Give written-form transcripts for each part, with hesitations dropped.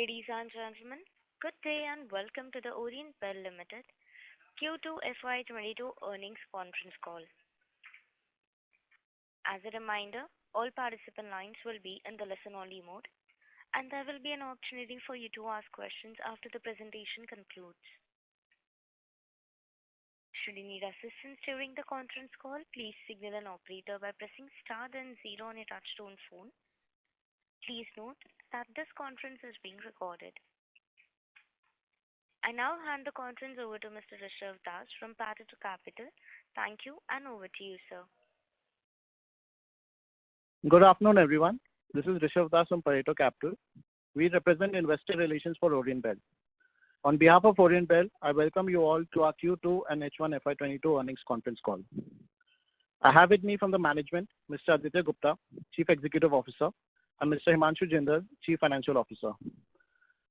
Ladies and gentlemen, good day and welcome to the Orient Bell Limited Q2 FY22 earnings conference call. As a reminder, all participant lines will be in the listen-only mode, and there will be an opportunity for you to ask questions after the presentation concludes. Should you need assistance during the conference call, please signal an operator by pressing star then zero on your touchtone phone. Please note that this conference is being recorded. I now hand the conference over to Mr. Rishabh Das from Pareto Capital. Thank you, and over to you, sir. Good afternoon, everyone. This is Rishabh Das from Pareto Capital. We represent investor relations for Orient Bell. On behalf of Orient Bell, I welcome you all to our Q2 and H1 FY22 earnings conference call. I have with me from the management, Mr. Aditya Gupta, Chief Executive Officer, and Mr. Himanshu Jindal, Chief Financial Officer.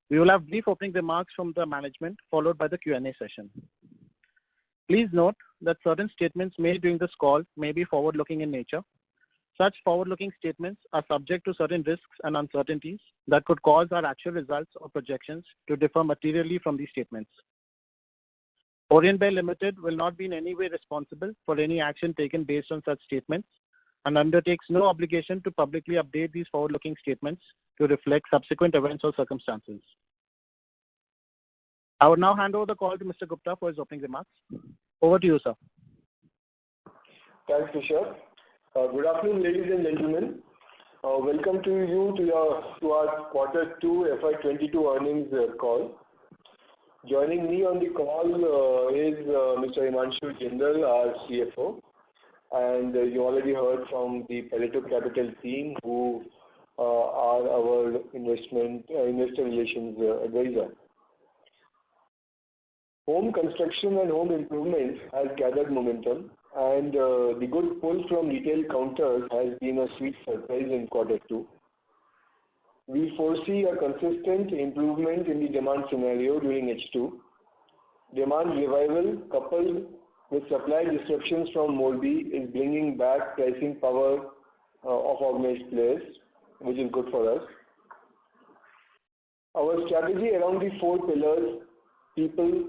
We will have brief opening remarks from the management, followed by the Q&A session. Please note that certain statements made during this call may be forward-looking in nature. Such forward-looking statements are subject to certain risks and uncertainties that could cause our actual results or projections to differ materially from these statements. Orient Bell Limited will not be in any way responsible for any action taken based on such statements and undertakes no obligation to publicly update these forward-looking statements to reflect subsequent events or circumstances. I would now hand over the call to Mr. Gupta for his opening remarks. Over to you, sir. Thanks, Rishabh. Good afternoon, ladies and gentlemen. Welcome to our Quarter 2 FY22 earnings call. Joining me on the call is Mr. Himanshu Jindal, our CFO. And you already heard from the Pareto Capital team, who are our investor relations advisor. Home construction and home improvement has gathered momentum, and the good pull from retail counters has been a sweet surprise in Quarter 2. We foresee a consistent improvement in the demand scenario during H2. Demand revival coupled with supply disruptions from Morbi is bringing back pricing power of organized players, which is good for us. Our strategy around the four pillars, people,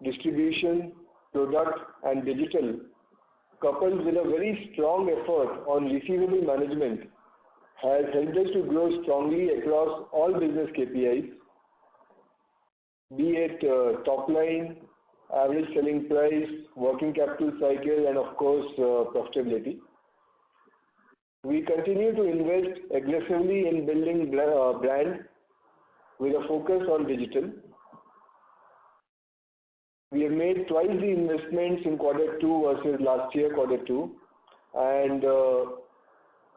distribution, product and digital, coupled with a very strong effort on receivable management, has helped us to grow strongly across all business KPIs, be it top line, average selling price, working capital cycle, and of course profitability. We continue to invest aggressively in building brand with a focus on digital. We have made twice the investments in Quarter 2 versus last year Quarter 2, and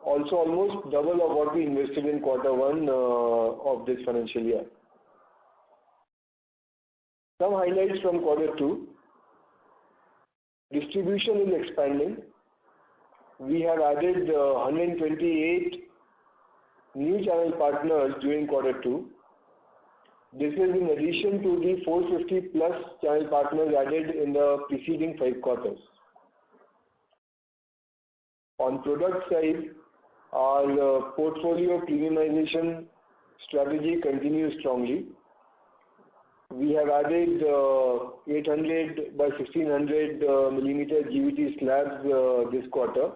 also almost double of what we invested in Quarter 1 of this financial year. Some highlights from Quarter 2. Distribution is expanding. We have added 128 new channel partners during Quarter 2. This is in addition to the 450 plus channel partners added in the preceding 5 quarters. On product side, our portfolio premiumization strategy continues strongly. We have added 800 by 1600 millimeter GVT slabs this quarter,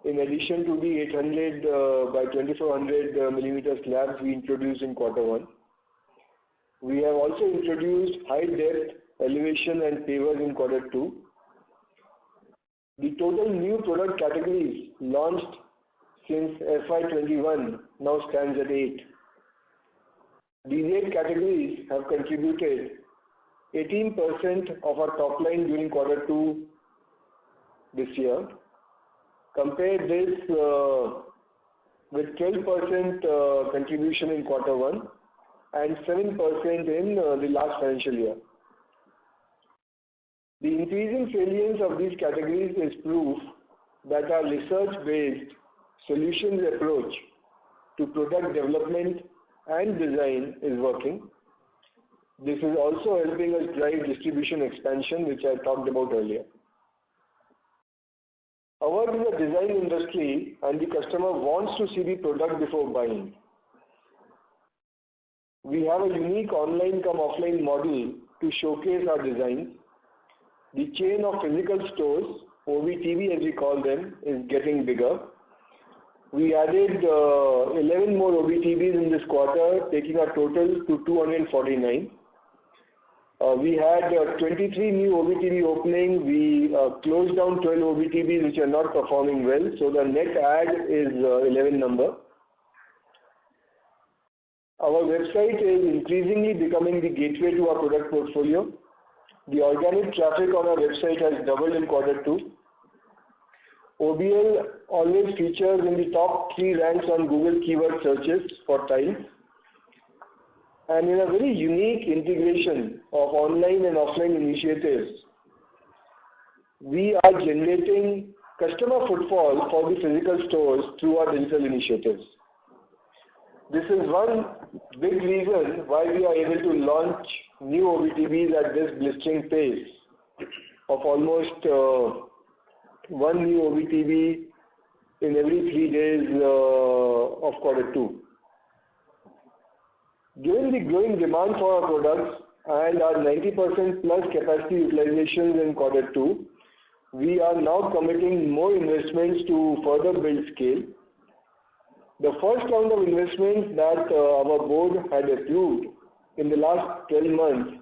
in addition to the 800 by 2400 millimeter slabs we introduced in Quarter 1. We have also introduced high depth, elevation and pavers in Quarter 2. The total new product categories launched since FY21 now stands at 8. These 8 categories have contributed 18% of our top line during Quarter 2 this year. Compare this with 12% contribution in Quarter 1 and 7% in the last financial year. The increasing salience of these categories is proof that our research-based solutions approach to product development and design is working. This is also helping us drive distribution expansion, which I talked about earlier. Ours is a design industry and the customer wants to see the product before buying. We have a unique online come offline model to showcase our designs. The chain of physical stores, OVTV as we call them, is getting bigger. We added 11 more OVTVs in this quarter, taking our total to 249. We had 23 new OVTV opening. We closed down 12 OVTVs which are not performing well. So the net add is 11 number. Our website is increasingly becoming the gateway to our product portfolio. The organic traffic on our website has doubled in Q2. OBL always features in the top 3 ranks on Google keyword searches for tiles. And in a very unique integration of online and offline initiatives, we are generating customer footfall for the physical stores through our digital initiatives. This is one big reason why we are able to launch new OVTVs at this blistering pace of almost one new OVTV in every 3 days of Q2. Given the growing demand for our products and our 90% plus capacity utilizations in Q2, we are now committing more investments to further build scale. The first round of investments that our board had approved in the last 12 months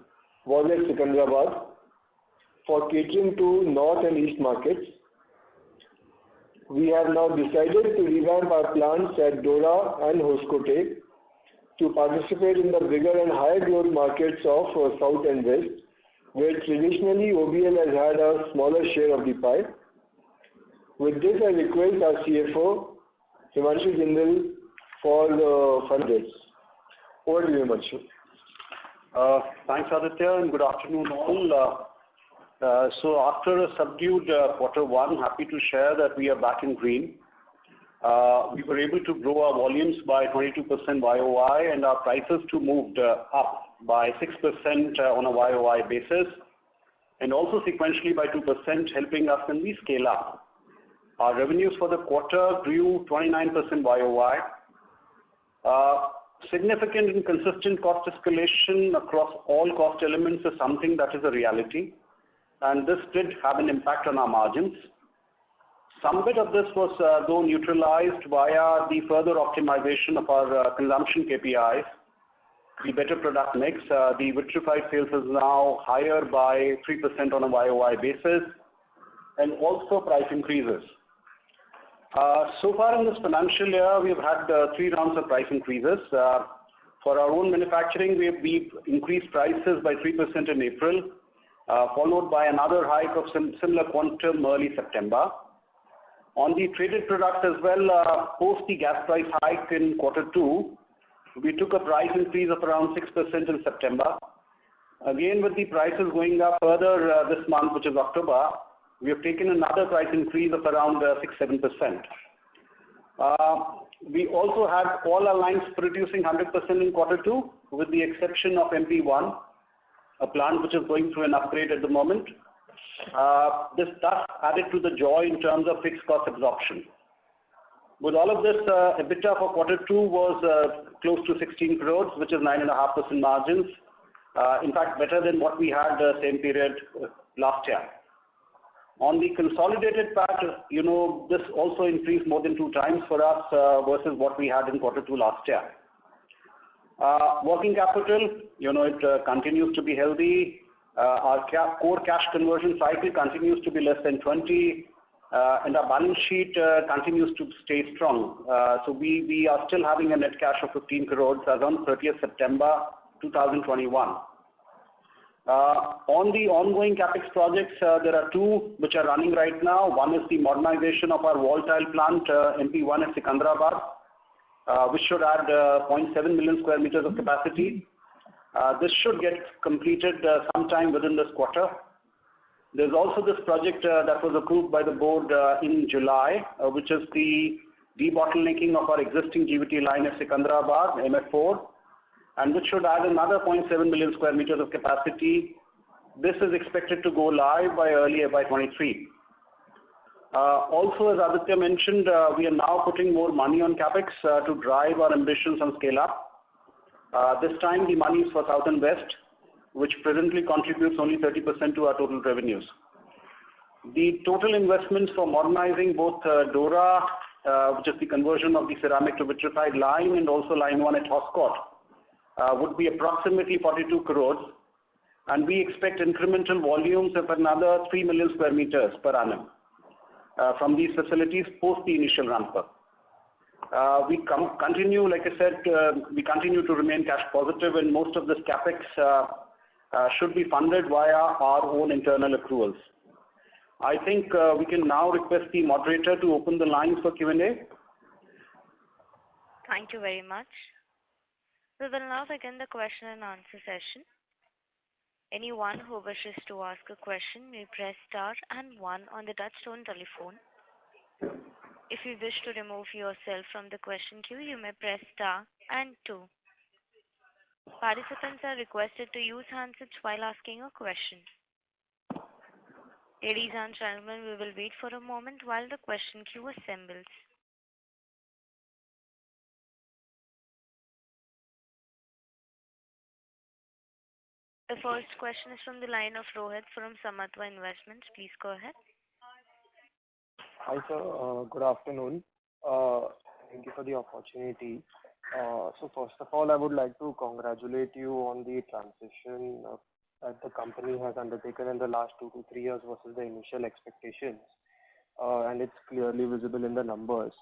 was at Secunderabad for catering to north and east markets. We have now decided to revamp our plants at Dora and Hoskote to participate in the bigger and higher growth markets of south and west, where traditionally OBL has had a smaller share of the pie. With this, I request our CFO, Himanshu Jindal, for the funders. Over to you, Himanshu. Thanks, Aditya, and good afternoon all. So after a subdued Q1, happy to share that we are back in green. We were able to grow our volumes by 22% YOY, and our prices too moved up by 6% on a YOY basis, and also sequentially by 2%, helping us when we scale up. Our revenues for the quarter grew 29% YOY. Significant and consistent cost escalation across all cost elements is something that is a reality, and this did have an impact on our margins. Some bit of this was though neutralized via the further optimization of our consumption KPIs, the better product mix. The vitrified sales is now higher by 3% on a YOY basis, and also price increases. So far in this financial year, we have had 3 rounds of price increases. For our own manufacturing, we've increased prices by 3% in April, followed by another hike of similar quantum early September. On the traded products as well, post the gas price hike in Q2, we took a price increase of around 6% in September. Again, with the prices going up further this month, which is October, we have taken another price increase of around 6-7%. We also had all our lines producing 100% in Q2, with the exception of MP1, a plant which is going through an upgrade at the moment. This thus added to the joy in terms of fixed cost absorption. With all of this, EBITDA for Q2 was close to 16 crores, which is 9.5% margins. In fact, better than what we had the same period last year. On the consolidated part, this also increased more than 2 times for us versus what we had in Q2 last year. Working capital, it continues to be healthy. Our core cash conversion cycle continues to be less than 20, and our balance sheet continues to stay strong. So we are still having a net cash of 15 crores as on 30th September 2021. On the ongoing capex projects, there are 2 which are running right now. One is the modernization of our wall tile plant, MP1 at Secunderabad, which should add 0.7 million square meters of capacity. This should get completed sometime within this quarter. There's also this project that was approved by the board in July, which is the debottlenecking of our existing GVT line at Secunderabad, MF4, and which should add another 0.7 million square meters of capacity. This is expected to go live by early FY23. Also, as Aditya mentioned, we are now putting more money on capex to drive our ambitions on scale up. This time the money is for South and West, which presently contributes only 30% to our total revenues. The total investments for modernizing both Dora, which is the conversion of the ceramic to vitrified line, and also line 1 at Hoscourt, would be approximately 42 crores, and we expect incremental volumes of another 3 million square meters per annum from these facilities post the initial ramp-up. We continue, like I said, we continue to remain cash positive, and most of this capex should be funded via our own internal accruals. I think we can now request the moderator to open the lines for Q&A. Thank you very much. We will now begin the question and answer session. Anyone who wishes to ask a question may press star and 1 on the touchtone telephone. If you wish to remove yourself from the question queue, you may press star and 2. Participants are requested to use handsets while asking a question. Ladies and gentlemen, we will wait for a moment while the question queue assembles. The first question is from the line of Rohit from Samatva Investments. Please go ahead. Hi, sir. Good afternoon. Thank you for the opportunity. So first of all, I would like to congratulate you on the transition that the company has undertaken in the last 2 to 3 years versus the initial expectations, and it's clearly visible in the numbers.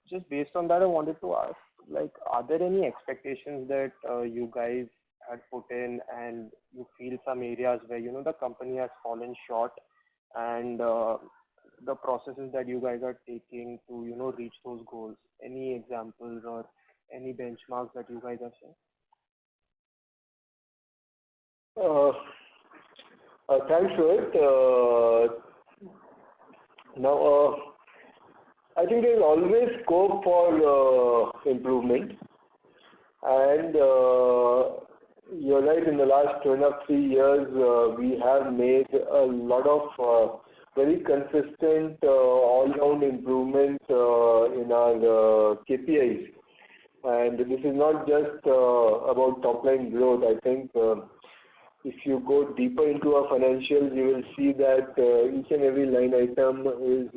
Just based on that, I wanted to ask, like, are there any expectations that you guys had put in, and you feel some areas where, you know, the company has fallen short, and the processes that you guys are taking to, you know, reach those goals? Any examples or any benchmarks that you guys have seen? Thanks, Rohit. Now, I think there is always scope for improvement, and you're right. In the last 2.5 years, we have made a lot of very consistent all-round improvement in our KPIs, and this is not just about top-line growth. I think if you go deeper into our financials, you will see that each and every line item is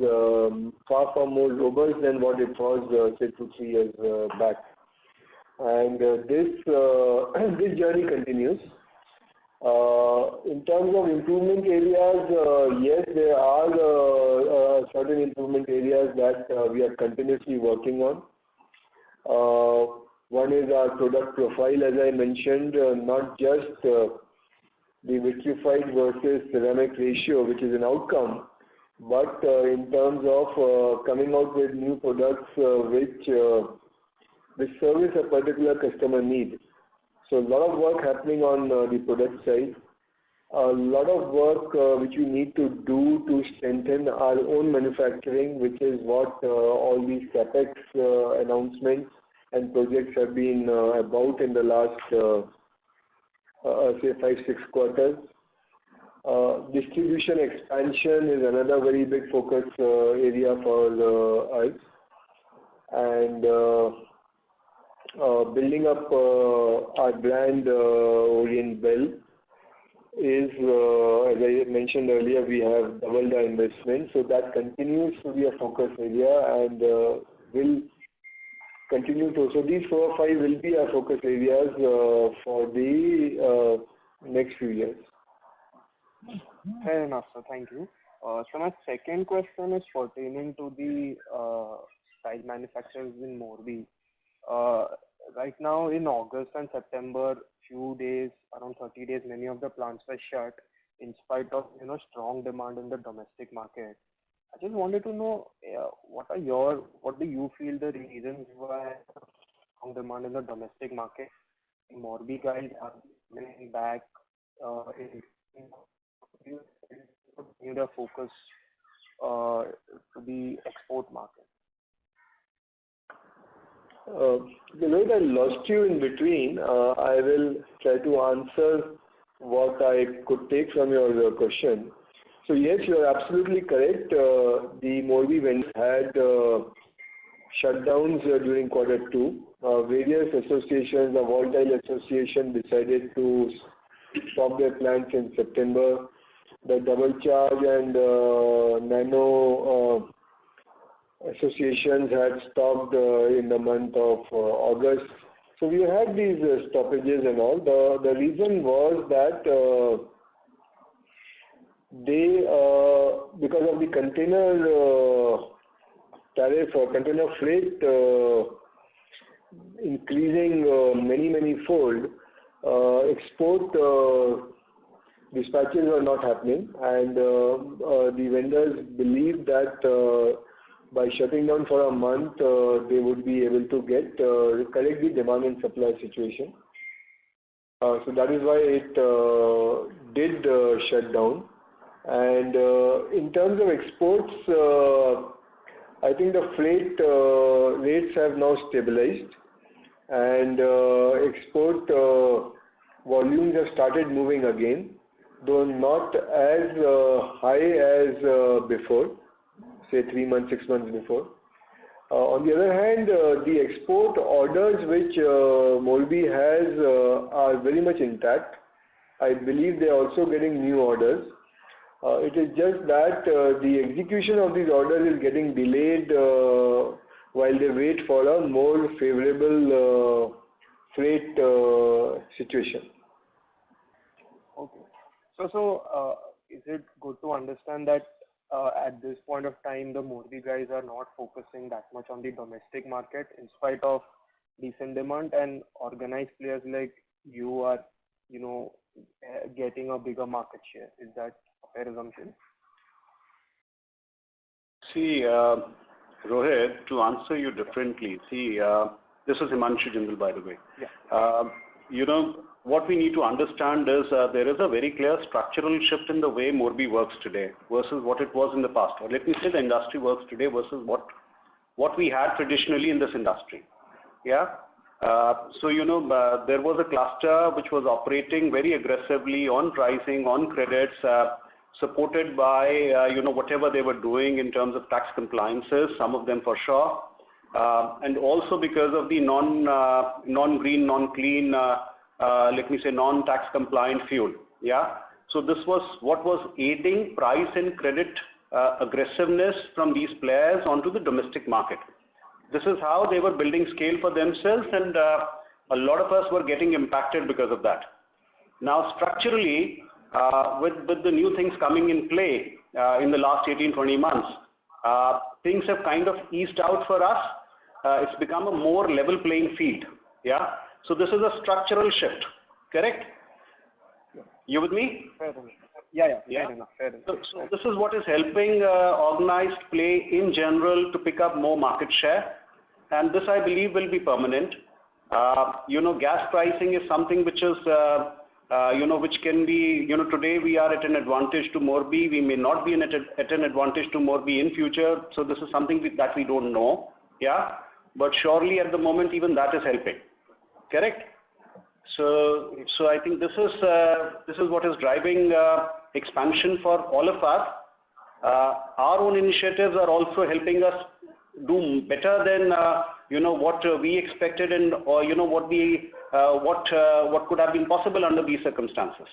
far more robust than what it was, say, 2-3 years back. And this journey continues. In terms of improvement areas, yes, there are certain improvement areas that we are continuously working on. One is our product profile, as I mentioned, not just the vitrified versus ceramic ratio, which is an outcome, but in terms of coming out with new products which service a particular customer need. So a lot of work happening on the product side. A lot of work which we need to do to strengthen our own manufacturing, which is what all these capex announcements and projects have been about in the last say 5-6 quarters. Distribution expansion is another very big focus area for us, and building up our brand Oriental is, as I mentioned earlier, we have doubled our investment, so that continues to be a focus area and will continue to. So these 4 or 5 will be our focus areas for the next few years. Fair enough, sir. Thank you. So my second question is pertaining to the tile manufacturers in Morbi. Right now in August and September, few days, around 30 days, many of the plants were shut in spite of, you know, strong demand in the domestic market. I just wanted to know what do you feel the reasons why strong demand in the domestic market? Morbi guys are coming back in the focus to the export market. Deloitte, I lost you in between. I will try to answer what I could take from your question. So yes, you are absolutely correct. The Morbi vendors had shutdowns during Q2, various associations, the Volatile Association decided to stop their plants in September. The Double Charge and Nano associations had stopped in the month of August. So we had these stoppages and all. The reason was that they, because of the container tariff or container freight increasing many fold, export dispatches were not happening, and the vendors believed that by shutting down for a month, they would be able to correct the demand and supply situation. So that is why it did shut down. And in terms of exports, I think the freight rates have now stabilized, and export volumes have started moving again, though not as high as before, say 3 months, 6 months before. On the other hand, the export orders which Morbi has are very much intact. I believe they are also getting new orders. It is just that the execution of these orders is getting delayed while they wait for a more favorable freight situation. Okay. So is it good to understand that at this point of time, the Morbi guys are not focusing that much on the domestic market in spite of decent demand, and organized players like you are, getting a bigger market share? Is that a fair assumption? See, Rohit, to answer you differently, this is Himanshu Jindal, by the way. Yeah. What we need to understand is there is a very clear structural shift in the way Morbi works today versus what it was in the past. Or let me say the industry works today versus what we had traditionally in this industry. Yeah. So there was a cluster which was operating very aggressively on pricing, on credits, supported by whatever they were doing in terms of tax compliances, some of them for sure, and also because of the non-green, non-clean, let me say non-tax compliant fuel. Yeah. So this was what was aiding price and credit aggressiveness from these players onto the domestic market. This is how they were building scale for themselves, and a lot of us were getting impacted because of that. Now structurally, with the new things coming in play in the last 18-20 months, things have kind of eased out for us. It's become a more level playing field. Yeah. So this is a structural shift, correct? Yeah. You with me? Fair enough. Yeah. Fair enough. So this is what is helping organized play in general to pick up more market share, and this I believe will be permanent. Gas pricing is something which is, which can be, today we are at an advantage to Morbi. We may not be at an advantage to Morbi in future. So this is something that we don't know. Yeah. But surely at the moment even that is helping. Correct? So I think this is what is driving expansion for all of us. Our own initiatives are also helping us do better than what we expected, and or what could have been possible under these circumstances.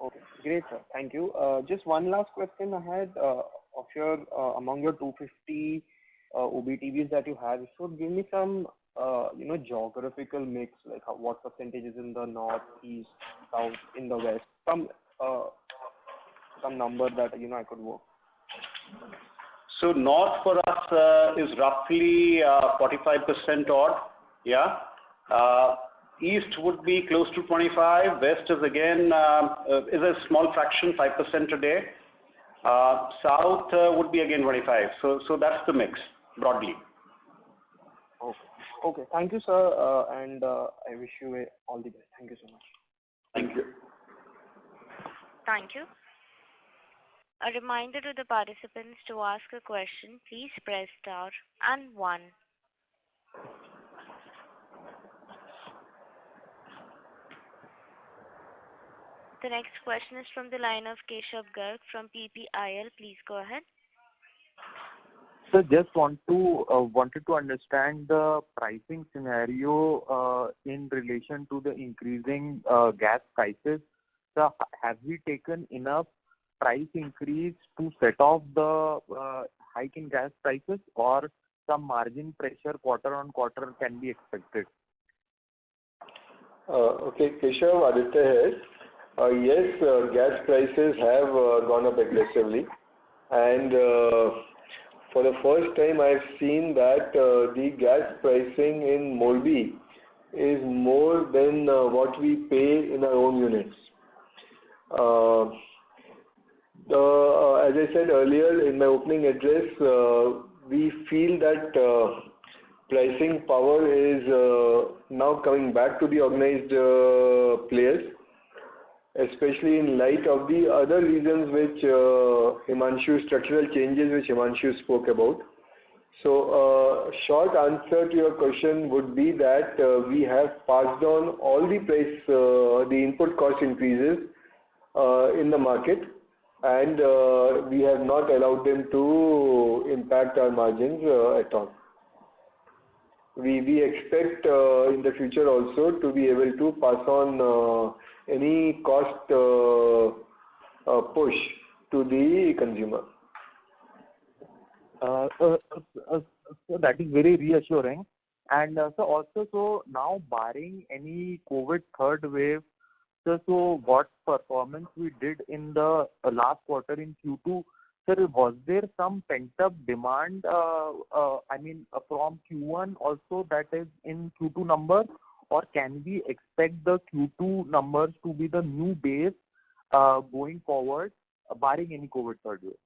Okay, great, sir. Thank you. Just one last question I had of your among your 250 OBTVs that you have. So give me some geographical mix, like what percentage is in the north, east, south, in the west, some number that I could work. So north for us is roughly 45% odd. Yeah. East would be close to 25. West is again is a small fraction, 5% today. South would be again 25. So that's the mix broadly. Okay. Thank you, sir, and I wish you all the best. Thank you so much. Thank you. Thank you. A reminder to the participants to ask a question, please press star and 1. The next question is from the line of Keshav Garg from PPIL. Please go ahead. So just wanted to understand the pricing scenario in relation to the increasing gas prices. So have we taken enough price increase to set off the hike in gas prices, or some margin pressure quarter on quarter can be expected? Okay, Keshav, Aditya here. Yes, gas prices have gone up aggressively, and for the first time I've seen that the gas pricing in Morbi is more than what we pay in our own units. As I said earlier in my opening address, we feel that pricing power is now coming back to the organized players, especially in light of the other reasons which structural changes which Himanshu spoke about. So, short answer to your question would be that we have passed on all the input cost increases in the market, and we have not allowed them to impact our margins at all. We expect in the future also to be able to pass on any cost push to the consumer. So that is very reassuring. And so now barring any COVID third wave, so what performance we did in the last quarter in Q2, sir, was there some pent-up demand, from Q1 also that is in Q2 numbers, or can we expect the Q2 numbers to be the new base going forward, barring any COVID third wave?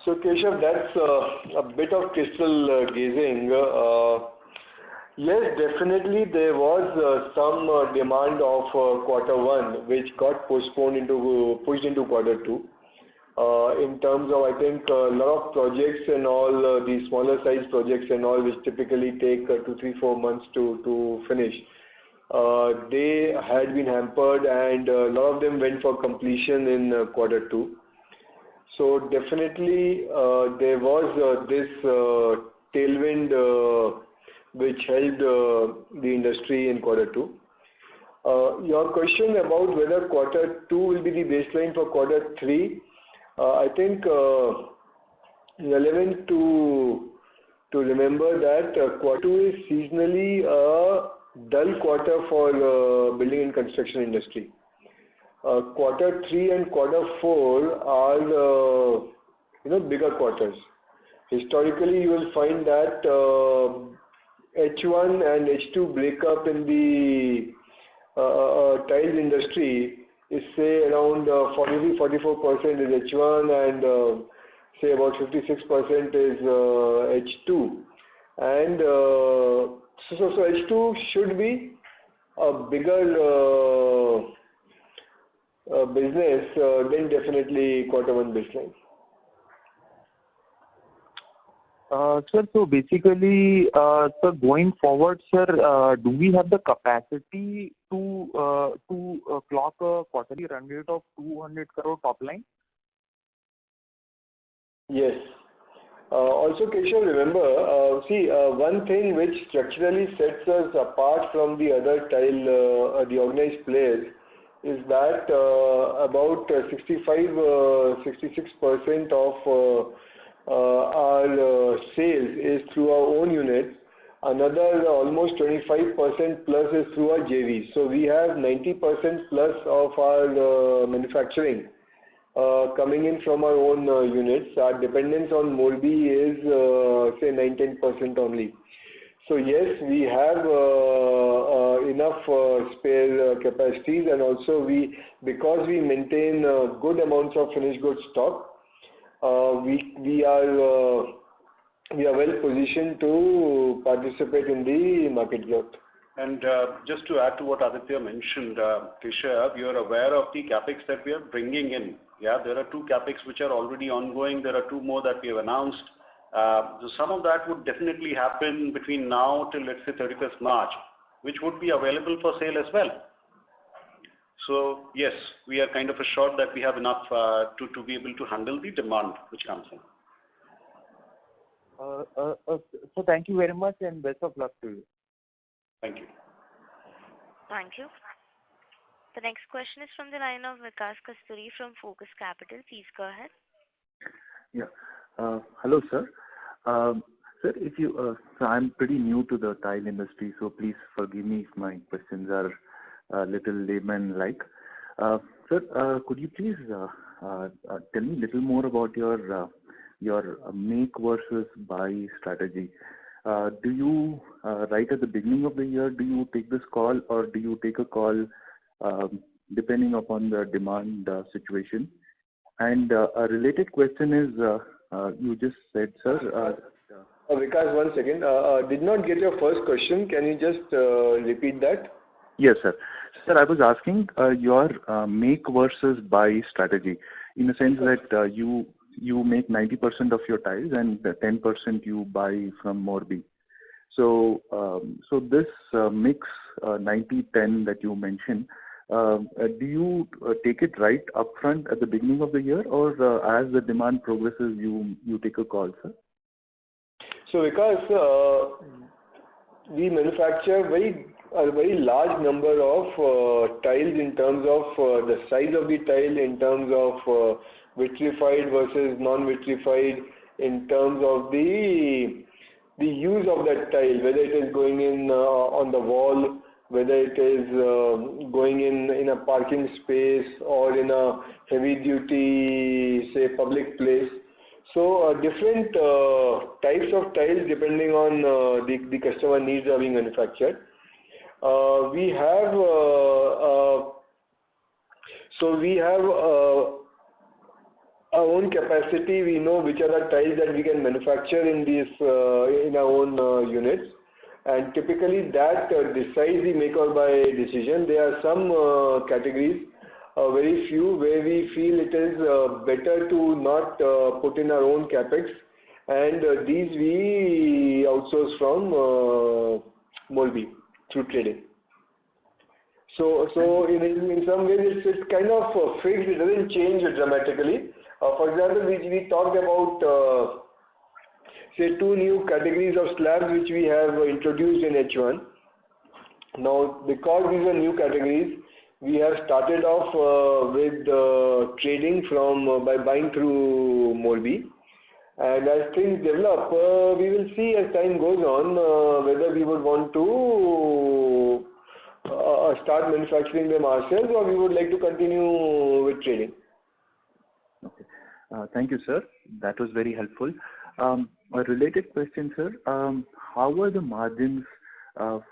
So Keshav, that's a bit of crystal gazing. Yes, definitely there was some demand of quarter one which got pushed into quarter two. In terms of, I think, a lot of projects and all, the smaller size projects and all, which typically take 2, 3, 4 months to finish, they had been hampered, and a lot of them went for completion in quarter two. So definitely there was this tailwind which held the industry in quarter two. Your question about whether quarter two will be the baseline for quarter three, I think relevant to remember that quarter two is seasonally a dull quarter for building and construction industry. Quarter three and quarter four are bigger quarters. Historically, you will find that H1 and H2 breakup in the tiles industry is say around 43-44% is H1 and say about 56% is H2. And so H2 should be a bigger business than definitely quarter one baseline. Sir, so basically, sir, going forward, sir, do we have the capacity to clock a quarterly run rate of 200 crore top line? Yes. Also, Keshav, remember, one thing which structurally sets us apart from the other the organized players is that about 65-66% of our sales is through our own units. Another almost 25% plus is through our JVs. So we have 90% plus of our manufacturing coming in from our own units. Our dependence on Morbi is say 9-10% only. So yes, we have enough spare capacities, and also because we maintain good amounts of finished goods stock, we are well positioned to participate in the market growth. And just to add to what Aditya mentioned, Keshav, you are aware of the capex that we are bringing in. Yeah, there are 2 capex which are already ongoing. There are 2 more that we have announced. So some of that would definitely happen between now till, let's say, 31st March, which would be available for sale as well. So yes, we are kind of assured that we have enough to be able to handle the demand which comes in. So thank you very much and best of luck to you. Thank you. Thank you. The next question is from the line of Vikas Kasturi from Focus Capital. Please go ahead. Yeah. Hello, sir. Sir, if you, so I'm pretty new to the tile industry, so please forgive me if my questions are a little layman-like. Sir, could you please tell me a little more about your make versus buy strategy? Do you, right at the beginning of the year, do you take this call, or do you take a call depending upon the demand situation? And a related question is, you just said, sir. Vikas, one second. Did not get your first question. Can you just repeat that? Yes, sir. Sir, I was asking your make versus buy strategy, in the sense that you make 90% of your tiles and 10% you buy from Morbi. So this mix 90-10 that you mentioned, do you take it right upfront at the beginning of the year, or as the demand progresses, you take a call, sir? So because we manufacture a very large number of tiles in terms of the size of the tile, in terms of vitrified versus non-vitrified, in terms of the use of that tile, whether it is going in on the wall, whether it is going in a parking space or in a heavy duty, say, public place. So different types of tiles depending on the customer needs are being manufactured. We have our own capacity. We know which are the tiles that we can manufacture in these in our own units, and typically that decides the make or buy decision. There are some categories, very few, where we feel it is better to not put in our own capex, and these we outsource from Morbi through trading. So in some ways it's kind of fixed. It doesn't change dramatically. For example, we talked about say 2 new categories of slabs which we have introduced in H1. Now, because these are new categories, we have started off with trading by buying through Morbi. And as things develop, we will see as time goes on whether we would want to start manufacturing them ourselves, or we would like to continue with trading. Okay. Thank you, sir. That was very helpful. A related question, sir. How are the margins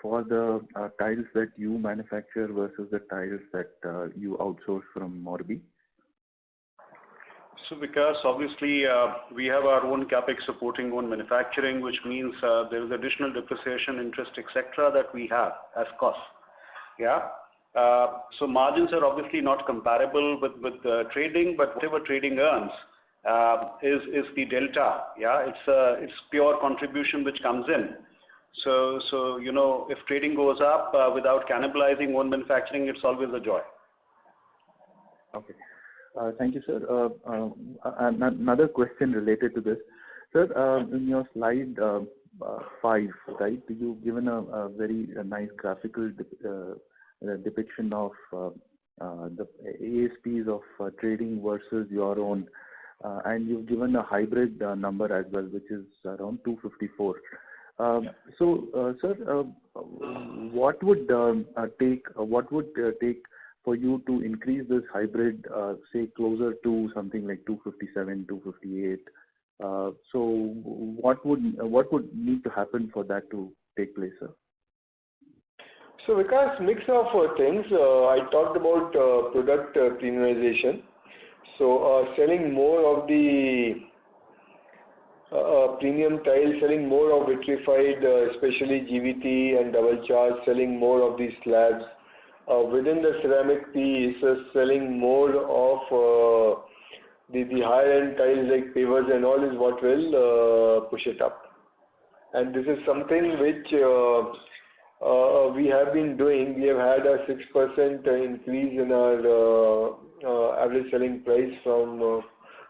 for the tiles that you manufacture versus the tiles that you outsource from Morbi? So because obviously we have our own capex supporting own manufacturing, which means there is additional depreciation, interest, etc. that we have as costs. Yeah. So margins are obviously not comparable with trading, but whatever trading earns is the delta. Yeah, it's pure contribution which comes in. So you know, if trading goes up without cannibalizing own manufacturing, it's always a joy. Okay. Thank you, sir. Another question related to this. Sir, in your slide 5, right, you've given a very nice graphical depiction of the ASPs of trading versus your own, and you've given a hybrid number as well, which is around 254. So, sir, what would take for you to increase this hybrid, say closer to something like 257, 258? So, what would need to happen for that to take place, sir? So, because mix of things, I talked about product premiumization. So, selling more of the premium tiles, selling more of vitrified, especially GVT and double charge, selling more of these slabs. Within the ceramic piece, selling more of the higher end tiles like pavers and all is what will push it up. And this is something which we have been doing. We have had a 6% increase in our average selling price from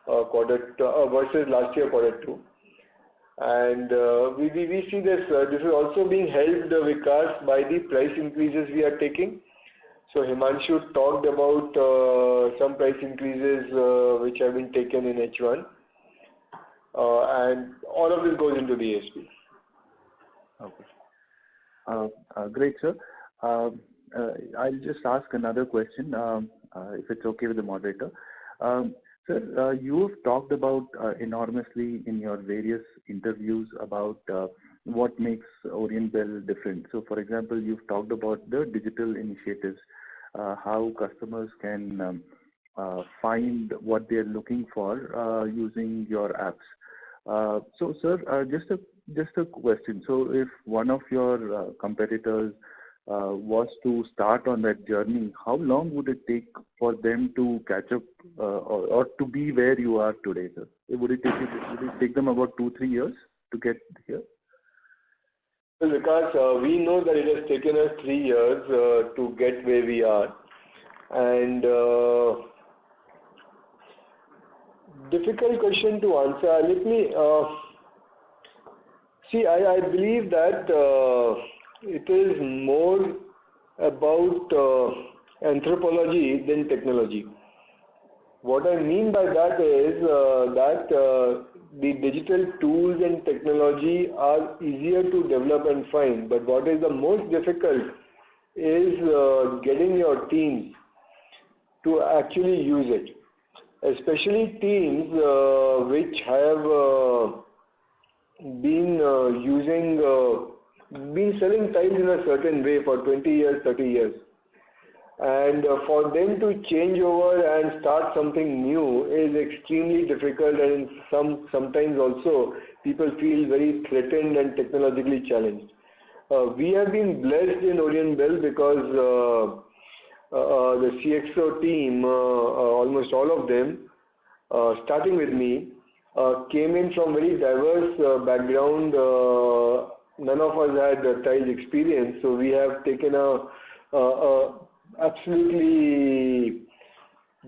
versus last year quarter 2. And we see this is also being helped, Vikas, by the price increases we are taking. So Himanshu talked about some price increases which have been taken in H1, and all of this goes into the ASP. Okay. Great, sir. I'll just ask another question, if it's okay with the moderator. Sir, you have talked about enormously in your various interviews about what makes Oriental different. So, for example, you've talked about the digital initiatives, how customers can find what they're looking for using your apps. So, sir, just a question. So, if one of your competitors was to start on that journey, how long would it take for them to catch up or to be where you are today, sir? Would it take them about 2-3 years to get here? Well, because we know that it has taken us 3 years to get where we are, and difficult question to answer. Let me see. I believe that it is more about anthropology than technology. What I mean by that is that the digital tools and technology are easier to develop and find, but what is the most difficult is getting your teams to actually use it, especially teams which have been selling tiles in a certain way for 20 years, 30 years. And for them to change over and start something new is extremely difficult, and sometimes also people feel very threatened and technologically challenged. We have been blessed in Oriental because the CXO team, almost all of them, starting with me, came in from very diverse background. None of us had tile experience, so we have taken a absolutely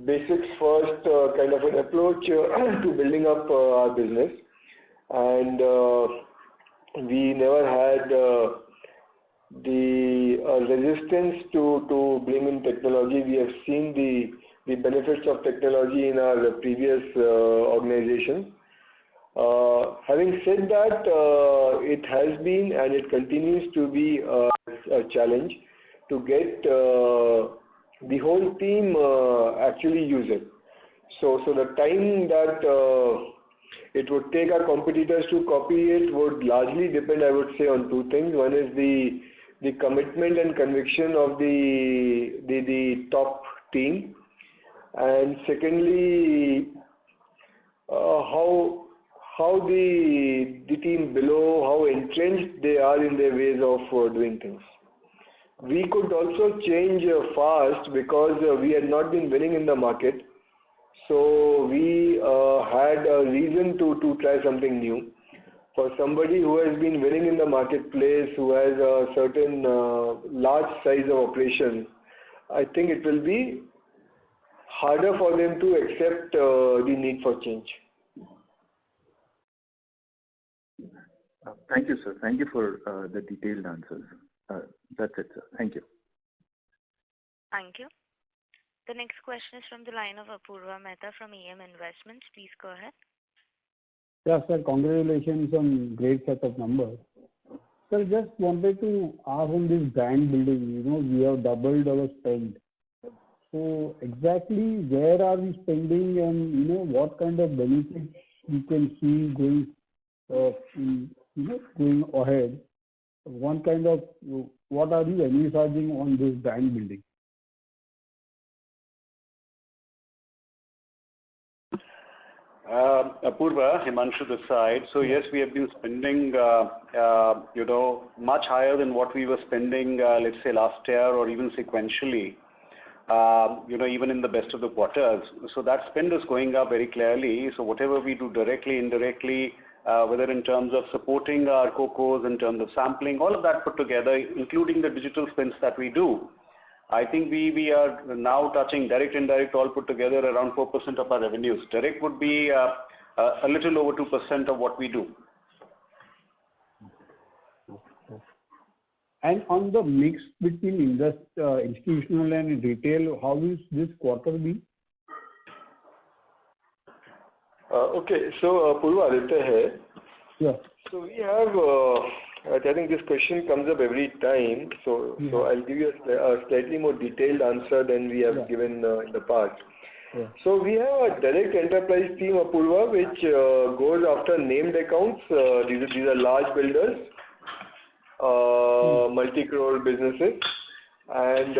basics first kind of an approach to building up our business, and we never had the resistance to bring in technology. We have seen the benefits of technology in our previous organizations. Having said that, it has been and it continues to be a challenge to get the whole team actually use it. So the time that it would take our competitors to copy it would largely depend, I would say, on two things. One is the commitment and conviction of the top team, and secondly, how the team below, how entrenched they are in their ways of doing things. We could also change fast because we had not been winning in the market, so we had a reason to try something new. For somebody who has been winning in the marketplace, who has a certain large size of operation, I think it will be harder for them to accept the need for change. Thank you, sir. Thank you for the detailed answers. That's it, sir. Thank you. Thank you. The next question is from the line of Apurva Mehta from EM Investments. Please go ahead. Yeah, sir, congratulations on great set of numbers. Sir, just wanted to ask on this brand building, we have doubled our spend. So exactly where are we spending, and what kind of benefits we can see going ahead? What are you envisaging on this brand building? Apurva, Himanshu this side. So yes, we have been spending, much higher than what we were spending, let's say last year or even sequentially, even in the best of the quarters. So that spend is going up very clearly. So whatever we do directly, indirectly, whether in terms of supporting our COCOs, in terms of sampling, all of that put together, including the digital spins that we do. I think we are now touching direct, indirect, all put together around 4% of our revenues. Direct would be a little over 2% of what we do. And on the mix between institutional and retail, how is this quarter be? Okay, so Purva, Aditya here. Yeah. So we have, I think this question comes up every time, so I'll give you a slightly more detailed answer than we have given in the past. Yeah. So we have a direct enterprise team, Apurva, which goes after named accounts. These are large builders, multi-crore businesses, and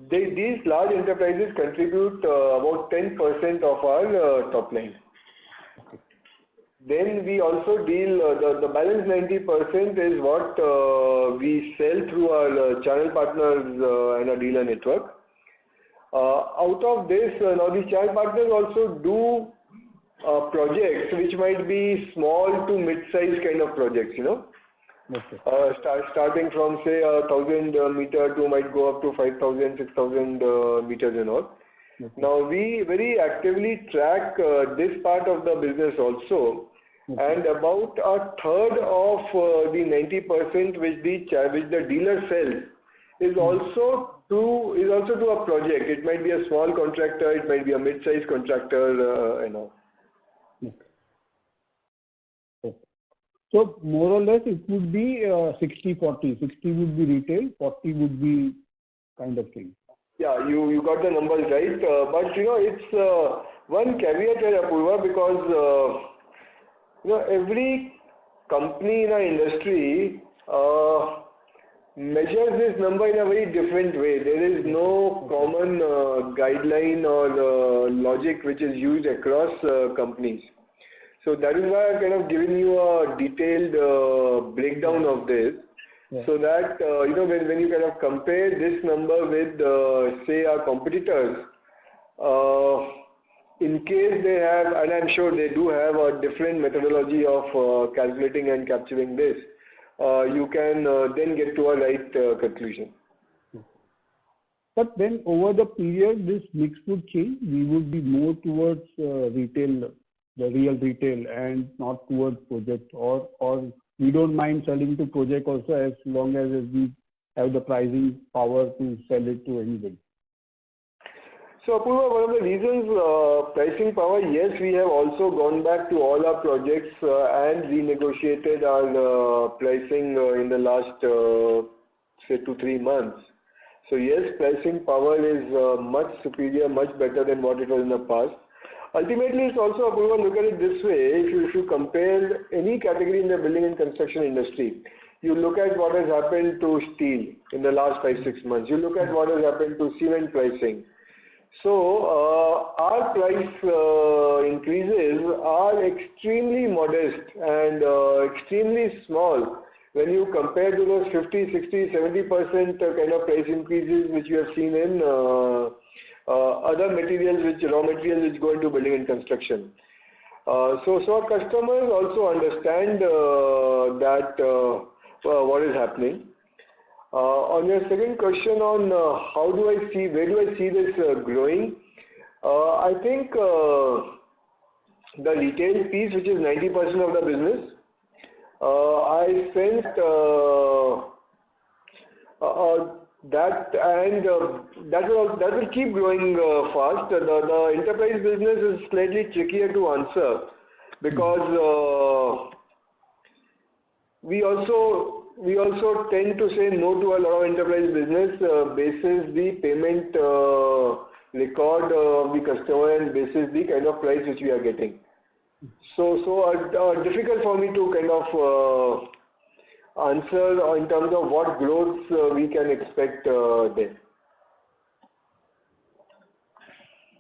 these large enterprises contribute about 10% of our top line. Then we also deal, the balance 90% is what we sell through our channel partners and our dealer network. Out of this, now these channel partners also do projects which might be small to mid-size kind of projects, you know. Okay. Starting from say 1,000 meter to might go up to 5,000, 6,000 meters and all. Okay. Now we very actively track this part of the business also. Okay. And about a third of the 90% which the dealer sells is also to a project. It might be a small contractor, it might be a mid-sized contractor, and all. Okay. Okay. So more or less it would be 60-40. 60 would be retail, 40 would be kind of thing. Yeah, you got the numbers right. But you know, it's one caveat here, Apurva, because you know, every company in our industry measures this number in a very different way. There is no common guideline or logic which is used across companies. So that is why I've kind of given you a detailed breakdown of this. Yeah. So that you know, when you kind of compare this number with say our competitors, in case they have, and I'm sure they do have a different methodology of calculating and capturing this, you can then get to a right conclusion. But then over the period, this mix would change. We would be more towards retail, the real retail, and not towards project, or we don't mind selling to project also as long as we have the pricing power to sell it to anybody. So Apurva, one of the reasons pricing power, yes, we have also gone back to all our projects and renegotiated our pricing in the last say 2-3 months. So yes, pricing power is much superior, much better than what it was in the past. Ultimately, it's also, Apurva, look at it this way, if you compare any category in the building and construction industry, you look at what has happened to steel in the last 5-6 months, you look at what has happened to cement pricing. So our price increases are extremely modest and extremely small when you compare to those 50, 60, 70% kind of price increases which you have seen in other materials, raw materials which go into building and construction. So our customers also understand that what is happening. On your second question on where do I see this growing? I think the retail piece, which is 90% of the business, I sense that will keep growing fast. The enterprise business is slightly trickier to answer because we also tend to say no to a lot of enterprise business basis the payment record of the customer and basis the kind of price which we are getting. So difficult for me to kind of answer in terms of what growth we can expect there.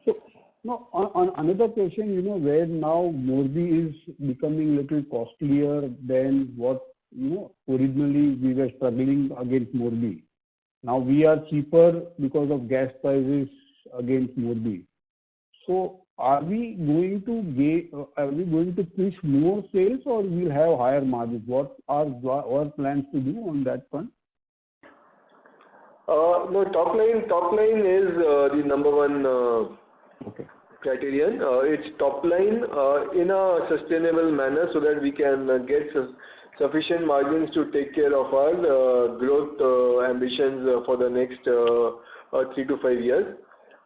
So now on another question, you know, where now Morbi is becoming little costlier than what, you know, originally we were struggling against Morbi. Now we are cheaper because of gas prices against Morbi. So are we going to push more sales or we'll have higher margins? What are our plans to do on that front? No, top line is the number one Okay. criterion. It's top line in a sustainable manner so that we can get sufficient margins to take care of our growth ambitions for the next 3 to 5 years.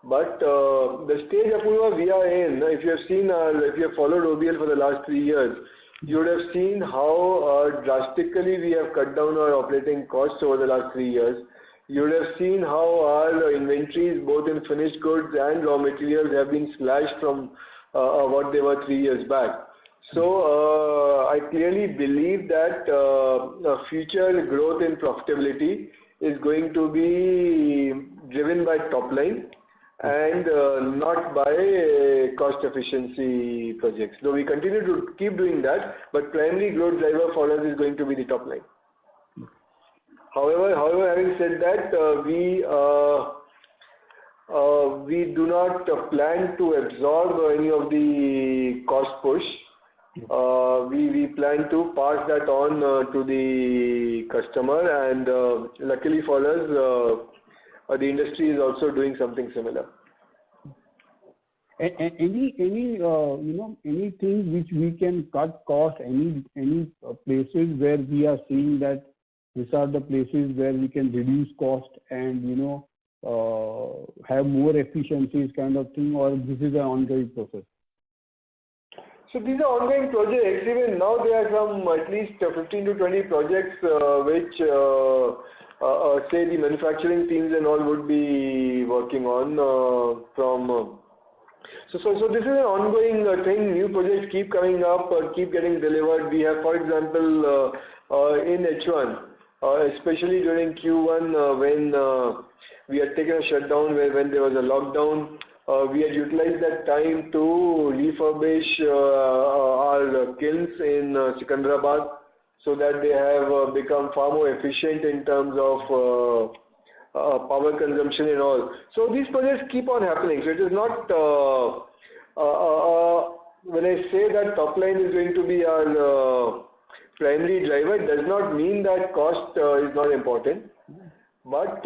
But the stage, Apurva, we are in, if you have followed OBL for the last 3 years, you would have seen how drastically we have cut down our operating costs over the last 3 years. You would have seen how our inventories, both in finished goods and raw materials, have been slashed from what they were 3 years back. So I clearly believe that future growth in profitability is going to be driven by top line and not by cost efficiency projects. Though we continue to keep doing that, but primary growth driver for us is going to be the top line. However, having said that, we do not plan to absorb any of the cost push. We plan to pass that on to the customer, and luckily for us, the industry is also doing something similar. Anything which we can cut cost? Any places where we are seeing that these are the places where we can reduce cost and have more efficiencies, kind of thing, or this is an ongoing process? So these are ongoing projects. Even now there are some at least 15 to 20 projects which say the manufacturing teams and all would be working on So this is an ongoing thing. New projects keep coming up or keep getting delivered. We have, for example, in H1, especially during Q1 when we had taken a shutdown when there was a lockdown, we had utilized that time to refurbish our kilns in Secunderabad so that they have become far more efficient in terms of power consumption and all. So these projects keep on happening. So it is not, when I say that top line is going to be our primary driver, it does not mean that cost is not important. But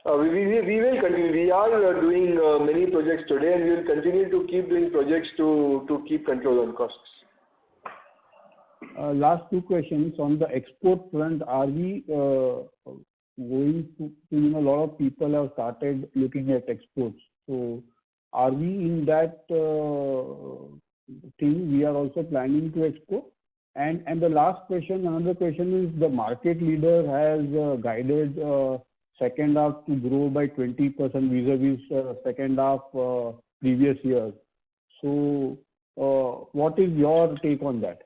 we will continue. We are doing many projects today, and we will continue to keep doing projects to keep control on costs. Last 2 questions. On the export front, are we going to, a lot of people have started looking at exports. So are we in that thing? We are also planning to export. And the last question, another question is the market leader has guided second half to grow by 20% vis-a-vis second half previous year. So what is your take on that?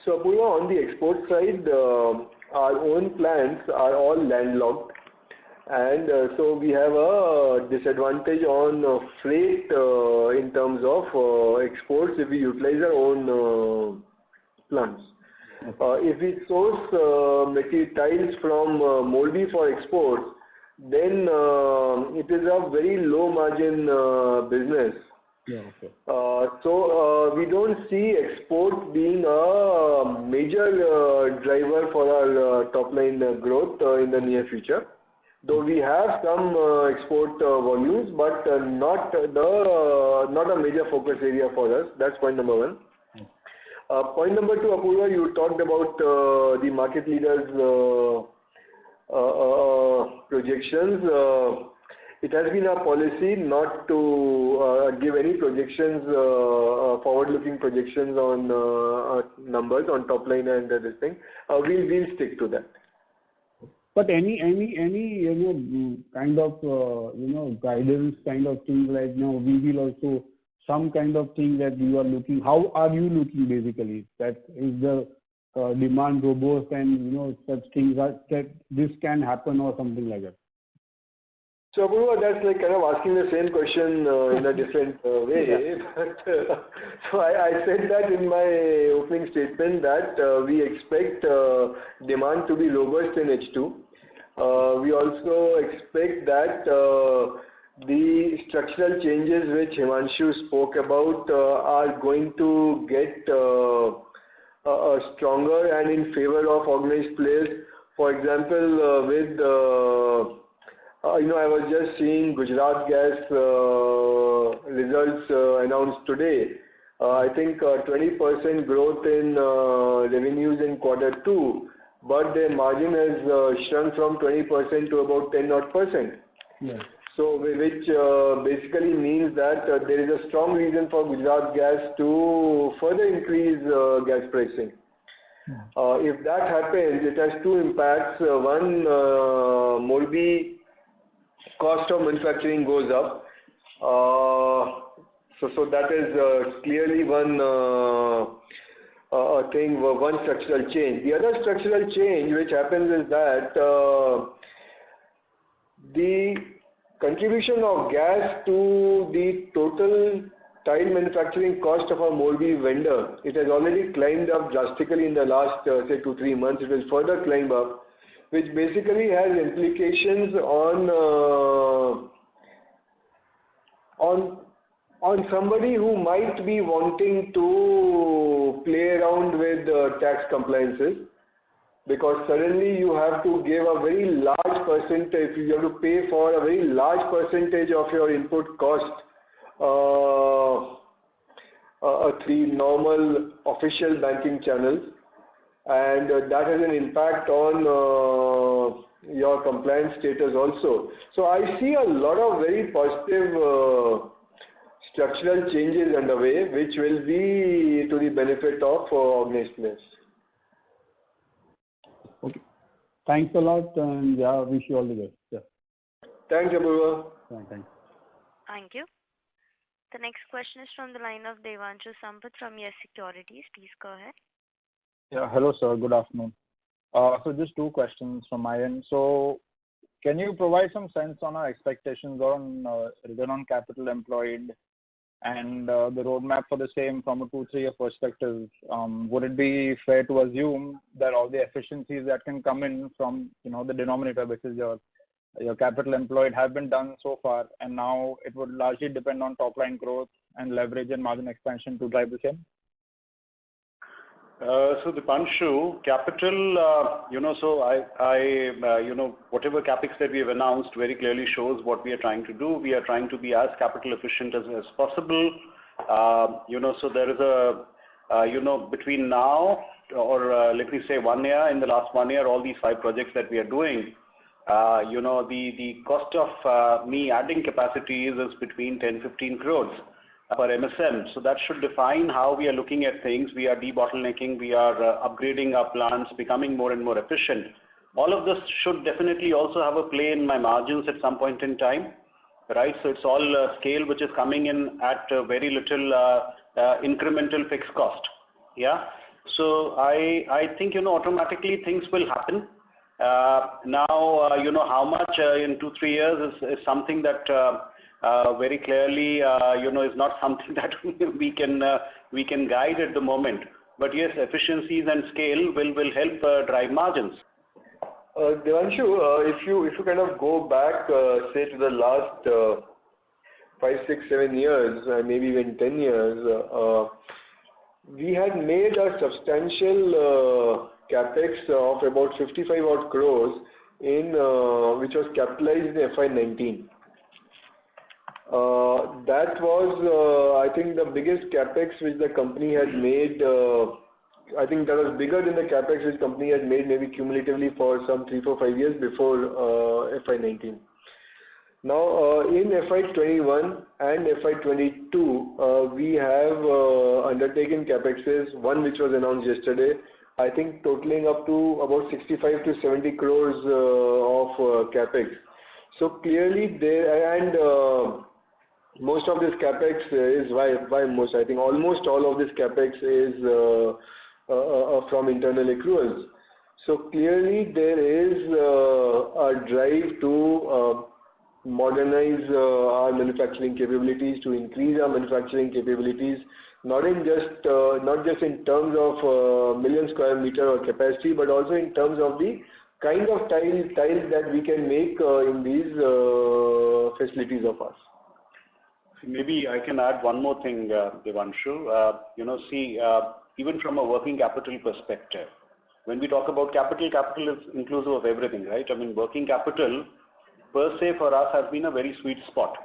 So Apurva, on the export side, our own plants are all landlocked, and so we have a disadvantage on freight in terms of exports if we utilize our own plants. If we source material tiles from Morbi for export, then it is a very low margin business. Yeah, okay. So we don't see export being a major driver for our top line growth in the near future. Though we have some export volumes, but not a major focus area for us. That's point number 1. Point number 2, Apurva, you talked about the market leaders' projections. It has been our policy not to give any projections, forward-looking projections on numbers on top line and this thing. We'll stick to that. But any kind of guidance kind of thing, like we will also some kind of thing that you are looking. How are you looking basically? That is the demand robust and such things that this can happen or something like that. So Apurva, that's like kind of asking the same question in a different way. But, so I said that in my opening statement that we expect demand to be robust in H2. We also expect that the structural changes which Himanshu spoke about are going to get stronger and in favor of organized players. For example, I was just seeing Gujarat Gas results announced today. I think 20% growth in revenues in Q2, but their margin has shrunk from 20% to about 10%. Yes. So, which basically means that there is a strong reason for Gujarat Gas to further increase gas pricing. If that happens, it has two impacts. One, Morbi cost of manufacturing goes up. So that is clearly one thing, one structural change. The other structural change which happens is that the contribution of gas to the total tile manufacturing cost of a Morbi vendor, it has already climbed up drastically in the last say 2-3 months. It will further climb up, which basically has implications on somebody who might be wanting to play around with tax compliances, because suddenly you have to give a very large percentage, you have to pay for a very large percentage of your input cost through normal official banking channels, and that has an impact on your compliance status also. So I see a lot of very positive structural changes underway, which will be to the benefit of organized players. Okay. Thanks a lot, and yeah, wish you all the best. Yeah. Thanks, Apurva. Thanks. Thank you. The next question is from the line of Devanshu Sampat from Yes Securities. Please go ahead. Yeah, hello sir, good afternoon. So just two questions from my end. So can you provide some sense on our expectations on return on capital employed and the roadmap for the same from a 2-3 year perspective? Would it be fair to assume that all the efficiencies that can come in from the denominator, which is your capital employed, have been done so far, and now it would largely depend on top line growth and leverage and margin expansion to drive the same? So Devanshu, capital, so I whatever capex that we have announced very clearly shows what we are trying to do. We are trying to be as capital efficient as possible. So there is a, between now or let me say 1 year, in the last 1 year, all these 5 projects that we are doing, the cost of me adding capacities is between 10-15 crores per MSM. So that should define how we are looking at things. We are debottlenecking, we are upgrading our plants, becoming more and more efficient. All of this should definitely also have a play in my margins at some point in time, right? So it's all scale which is coming in at very little incremental fixed cost. Yeah. So I think automatically things will happen. Now how much in 2-3 years is something that very clearly is not something that we can guide at the moment. But yes, efficiencies and scale will help drive margins. Devanshu, if you kind of go back say to the last 5, 6, 7 years, maybe even 10 years, we had made a substantial capex of about 55 odd crores in which was capitalized in FY19. That was, I think, the biggest capex which the company had made. I think that was bigger than the capex which company had made maybe cumulatively for some 3, 4, 5 years before FY19. Now, in FY21 and FY22, we have undertaken capexes, one which was announced yesterday, I think totaling up to about 65 to 70 crores of capex. So clearly there, and most of this capex is by most, I think almost all of this capex is from internal accruals. So clearly there is a drive to modernize our manufacturing capabilities, to increase our manufacturing capabilities, not just in terms of million square meter or capacity, but also in terms of the kind of tiles that we can make in these facilities of ours. Maybe I can add one more thing, Devanshu. Even from a working capital perspective, when we talk about capital is inclusive of everything, right? I mean, working capital per se for us has been a very sweet spot.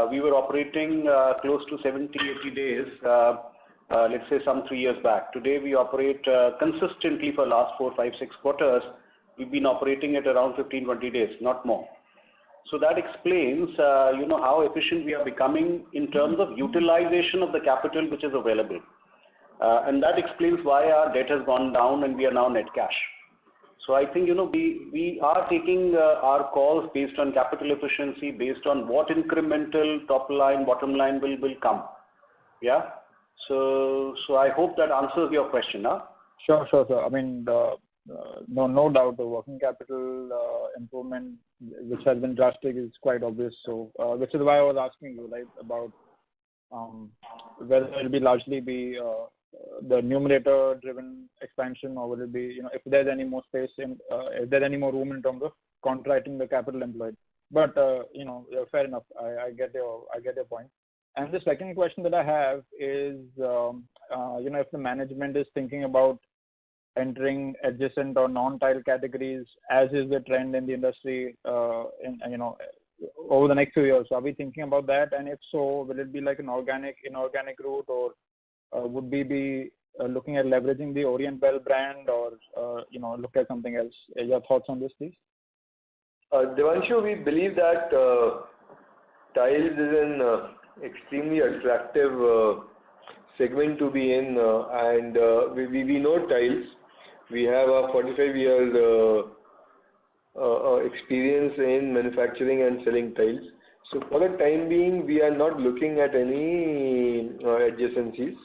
We were operating close to 70, 80 days, let's say some 3 years back. Today we operate consistently for last 4, 5, 6 quarters. We've been operating at around 15, 20 days, not more. So that explains, how efficient we are becoming in terms of utilization of the capital which is available. And that explains why our debt has gone down and we are now net cash. So I think, we are taking our calls based on capital efficiency, based on what incremental top line, bottom line will come. Yeah. So I hope that answers your question, huh? Sure, sir. I mean, no doubt the working capital improvement, which has been drastic, is quite obvious. So, which is why I was asking you, right, about whether it will be largely be the numerator-driven expansion, or will it be, if there's any more space if there's any more room in terms of contracting the capital employed. But fair enough. I get your point. And the second question that I have is, if the management is thinking about entering adjacent or non-tile categories, as is the trend in the industry, over the next few years. Are we thinking about that? And if so, will it be like an organic, inorganic route, or would we be looking at leveraging the Oriental brand, or look at something else? Your thoughts on this, please? Devanshu, we believe that tiles is an extremely attractive segment to be in, and we know tiles. We have a 45-year experience in manufacturing and selling tiles. So for the time being, we are not looking at any adjacencies.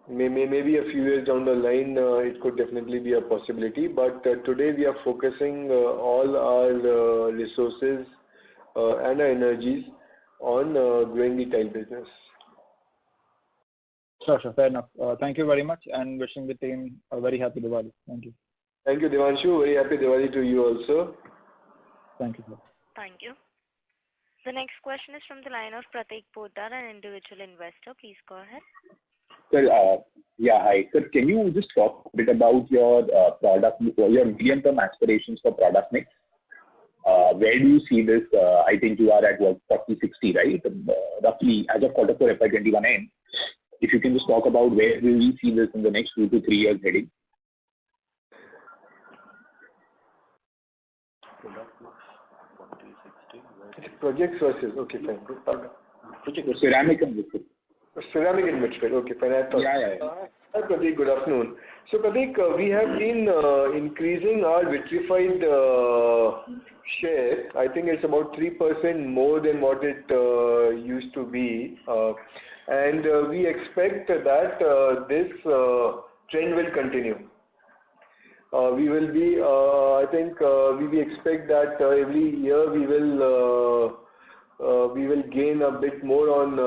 Maybe a few years down the line, it could definitely be a possibility. But today we are focusing all our resources and our energies on growing the tile business. Sure. Fair enough. Thank you very much, and wishing the team a very happy Diwali. Thank you. Thank you, Devanshu. Very happy Diwali to you also. Thank you, sir. Thank you. The next question is from the line of Pratik Poddar, an individual investor. Please go ahead. Sir, hi. Sir, can you just talk a bit about your your medium-term aspirations for product mix? Where do you see this? I think you are at 40-60, right? Roughly as of quarter 4 FY21 end. If you can just talk about where will we see this in the next 2 to 3 years heading? Projects versus, okay, fine. Ceramic and wood. Ceramic and wood, okay, fine. Yeah. Hi, Pratik, good afternoon. So, Pratik, we have been increasing our vitrified share. I think it's about 3% more than what it used to be. And we expect that this trend will continue. We will be, I think, we expect that every year we will gain a bit more on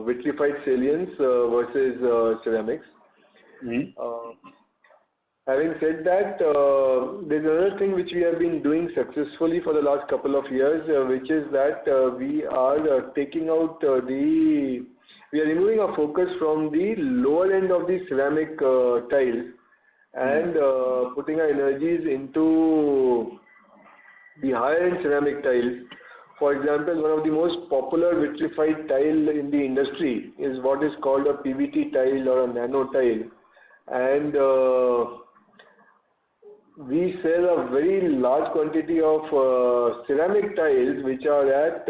vitrified salience versus ceramics. Having said that, there's another thing which we have been doing successfully for the last couple of years, which is that we are taking out we are removing our focus from the lower end of the ceramic tiles and putting our energies into the higher end ceramic tiles. For example, one of the most popular vitrified tile in the industry is what is called a PVT tile or a nano tile. And we sell a very large quantity of ceramic tiles which are at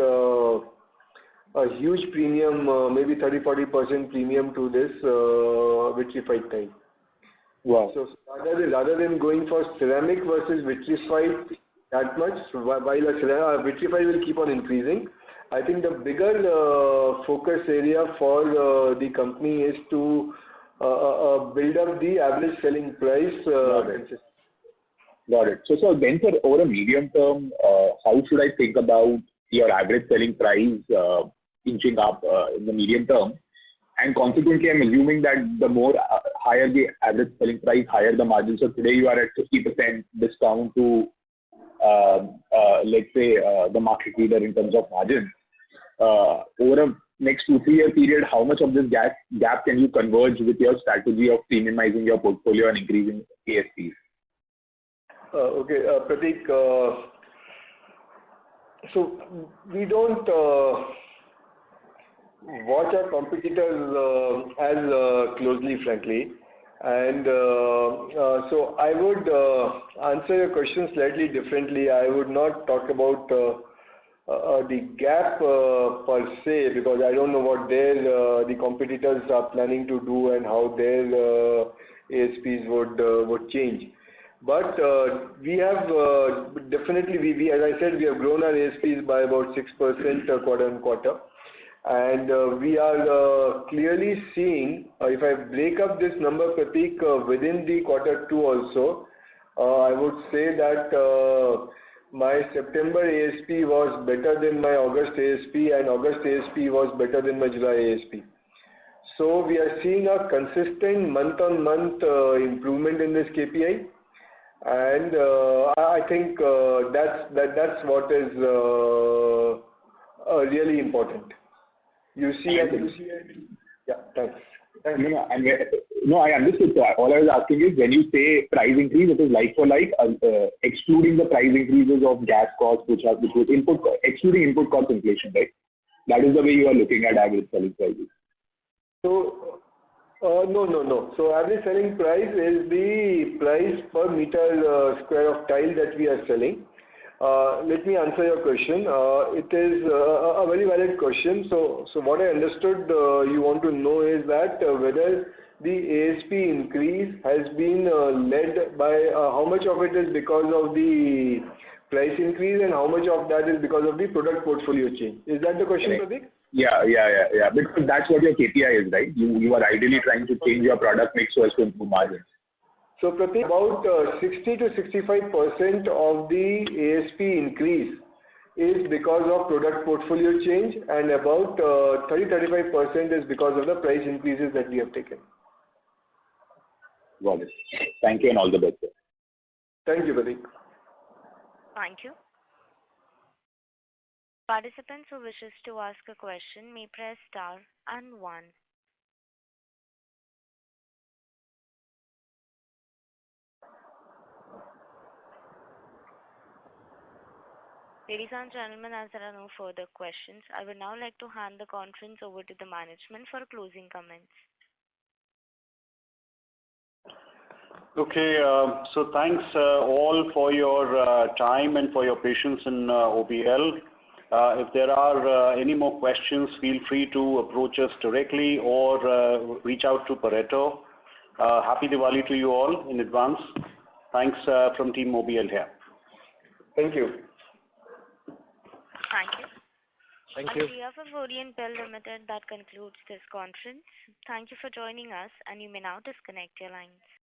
a huge premium, maybe 30-40% premium to this vitrified tile. Wow. So rather than going for ceramic versus vitrified that much, while a vitrified will keep on increasing, I think the bigger focus area for the company is to build up the average selling price. Got it. So then, sir, over a medium term, how should I think about your average selling price inching up in the medium term? And consequently, I'm assuming that the more higher the average selling price, higher the margin. So today you are at 50% discount to, let's say, the market leader in terms of margin. Over a next 2-3 year period, how much of this gap can you converge with your strategy of premiumizing your portfolio and increasing ASPs? Okay, Pratik. So we don't watch our competitors as closely, frankly. And so I would answer your question slightly differently. I would not talk about the gap per se, because I don't know what the competitors are planning to do and how their ASPs would change. But we have definitely, as I said, we have grown our ASPs by about 6% quarter on quarter. And we are clearly seeing, if I break up this number, Pratik, within the quarter 2 also, I would say that my September ASP was better than my August ASP, and August ASP was better than my July ASP. So we are seeing a consistent month-on-month improvement in this KPI, and I think that's what is really important. You see, yeah, thanks. No, I understood. So all I was asking is, when you say price increase, it is like for like, excluding the price increases of gas costs, which was excluding input cost inflation, right? That is the way you are looking at average selling prices. So, no. So average selling price is the price per meter square of tile that we are selling. Let me answer your question. It is a very valid question. So what I understood you want to know is that whether the ASP increase has been led by how much of it is because of the price increase and how much of that is because of the product portfolio change. Is that the question, Pratik? Yeah. Because that's what your KPI is, right? You are ideally trying to change your product mix so as to improve margins. So Pratik, about 60 to 65% of the ASP increase is because of product portfolio change, and about 30-35% is because of the price increases that we have taken. Got it. Thank you and all the best. Thank you, Pratik. Thank you. Participants who wishes to ask a question may press star and 1. Ladies and gentlemen, as there are no further questions, I would now like to hand the conference over to the management for closing comments. Okay, so thanks all for your time and for your patience in OBL. If there are any more questions, feel free to approach us directly or reach out to Pareto. Happy Diwali to you all in advance. Thanks from Team OBL here. Thank you. Thank you. Thank you. On behalf of Orient Bell Limited, that concludes this conference. Thank you for joining us, and you may now disconnect your lines.